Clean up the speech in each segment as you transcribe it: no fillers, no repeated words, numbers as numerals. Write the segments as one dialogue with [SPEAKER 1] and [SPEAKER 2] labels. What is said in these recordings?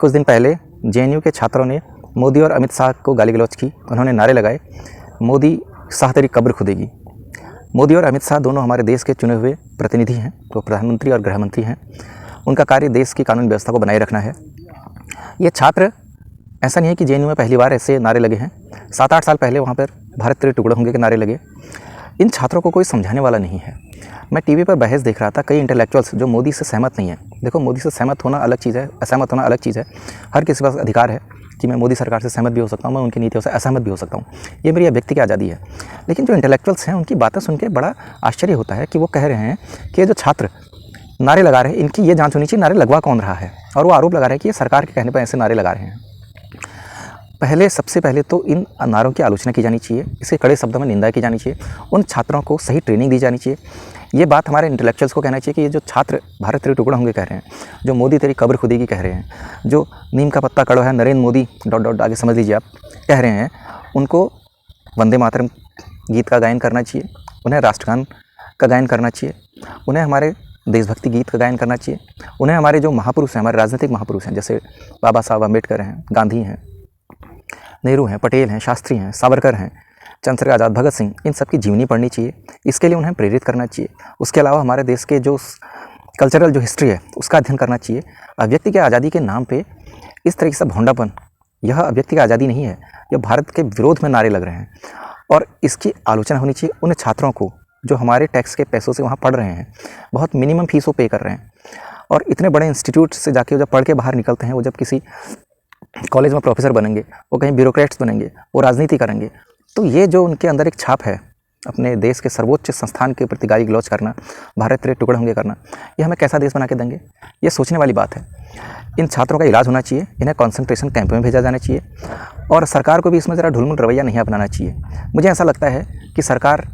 [SPEAKER 1] कुछ दिन पहले जेएनयू के छात्रों ने मोदी और अमित शाह को गाली गलौज की। उन्होंने नारे लगाए, मोदी शाह तेरी कब्र खुदेगी। मोदी और अमित शाह दोनों हमारे देश के चुने हुए प्रतिनिधि हैं, वो प्रधानमंत्री और गृह मंत्री हैं। उनका कार्य देश की कानून व्यवस्था को बनाए रखना है। ये छात्र, ऐसा नहीं है कि जेएनयू में पहली बार ऐसे नारे लगे हैं, 7-8 साल पहले वहाँ पर भारत तेरे टुकड़े होंगे के नारे लगे। इन छात्रों को कोई समझाने वाला नहीं है। मैं टीवी पर बहस देख रहा था, कई इंटेलेक्चुअल्स जो मोदी से सहमत नहीं है। देखो, मोदी से सहमत होना अलग चीज़ है, असहमत होना अलग चीज़ है। हर किसी के पास अधिकार है कि मैं मोदी सरकार से सहमत भी हो सकता हूँ, मैं उनकी नीतियों से असहमत भी हो सकता हूँ। ये मेरी व्यक्ति की आज़ादी है। लेकिन जो इंटेलेक्चुअल्स हैं, उनकी बातें सुन के बड़ा आश्चर्य होता है कि वो कह रहे हैं कि ये जो छात्र नारे लगा रहे हैं, इनकी ये जाँच होनी चाहिए नारे लगवा कौन रहा है। और वो आरोप लगा रहे हैं कि ये सरकार के कहने पर ऐसे नारे लगा रहे हैं। सबसे पहले तो इन नारों की आलोचना की जानी चाहिए, इसके कड़े शब्दों में निंदा की जानी चाहिए। उन छात्रों को सही ट्रेनिंग दी जानी चाहिए। ये बात हमारे इंटेलेक्चुअल्स को कहना चाहिए कि ये जो छात्र भारत तेरे टुकड़ा होंगे कह रहे हैं, जो मोदी तेरी कब्र खुदेगी कह रहे हैं, जो नीम का पत्ता कड़वा है नरेंद्र मोदी आगे समझ लीजिए आप कह रहे हैं, उनको वंदे मातरम गीत का गायन करना चाहिए, उन्हें राष्ट्रगान का गायन करना चाहिए, उन्हें हमारे देशभक्ति गीत का गायन करना चाहिए, उन्हें हमारे जो महापुरुष हैं, हमारे राजनीतिक महापुरुष हैं, जैसे बाबा साहब अम्बेडकर हैं, गांधी हैं, नेहरू हैं, पटेल हैं, शास्त्री हैं, सावरकर हैं, चंद्रशेखर आज़ाद, भगत सिंह, इन सब की जीवनी पढ़नी चाहिए। इसके लिए उन्हें प्रेरित करना चाहिए। उसके अलावा हमारे देश के जो कल्चरल जो हिस्ट्री है उसका अध्ययन करना चाहिए। अभिव्यक्ति की आज़ादी के नाम पे इस तरीके से भोंडापन, यह अभिव्यक्ति की आज़ादी नहीं है, यह भारत के विरोध में नारे लग रहे हैं। और इसकी आलोचना होनी चाहिए उन छात्रों को जो हमारे टैक्स के पैसों से वहाँ पढ़ रहे हैं, बहुत मिनिमम फीस वो पे कर रहे हैं, और इतने बड़े इंस्टीट्यूट से जाके जब पढ़ के बाहर निकलते हैं, वो जब किसी कॉलेज में प्रोफेसर बनेंगे, वो कहीं ब्यूरोक्रेट्स बनेंगे, वो राजनीति करेंगे, तो ये जो उनके अंदर एक छाप है अपने देश के सर्वोच्च संस्थान के प्रति गाली गलौज करना, भारत तेरे टुकड़े होंगे करना, ये हमें कैसा देश बना के देंगे? ये सोचने वाली बात है। इन छात्रों का इलाज होना चाहिए, इन्हें कॉन्सेंट्रेशन कैंप में भेजा जाना चाहिए, और सरकार को भी इसमें ज़रा ढुलमुल रवैया नहीं अपनाना चाहिए। मुझे ऐसा लगता है कि सरकार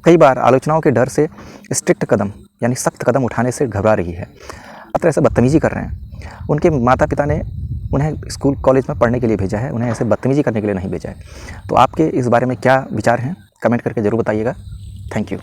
[SPEAKER 1] कई बार आलोचनाओं के डर से स्ट्रिक्ट कदम यानी सख्त कदम उठाने से घबरा रही है। छात्र ऐसे बदतमीजी कर रहे हैं, उनके माता पिता ने उन्हें स्कूल कॉलेज में पढ़ने के लिए भेजा है, उन्हें ऐसे बदतमीजी करने के लिए नहीं भेजा है। तो आपके इस बारे में क्या विचार हैं, कमेंट करके ज़रूर बताइएगा। Thank you.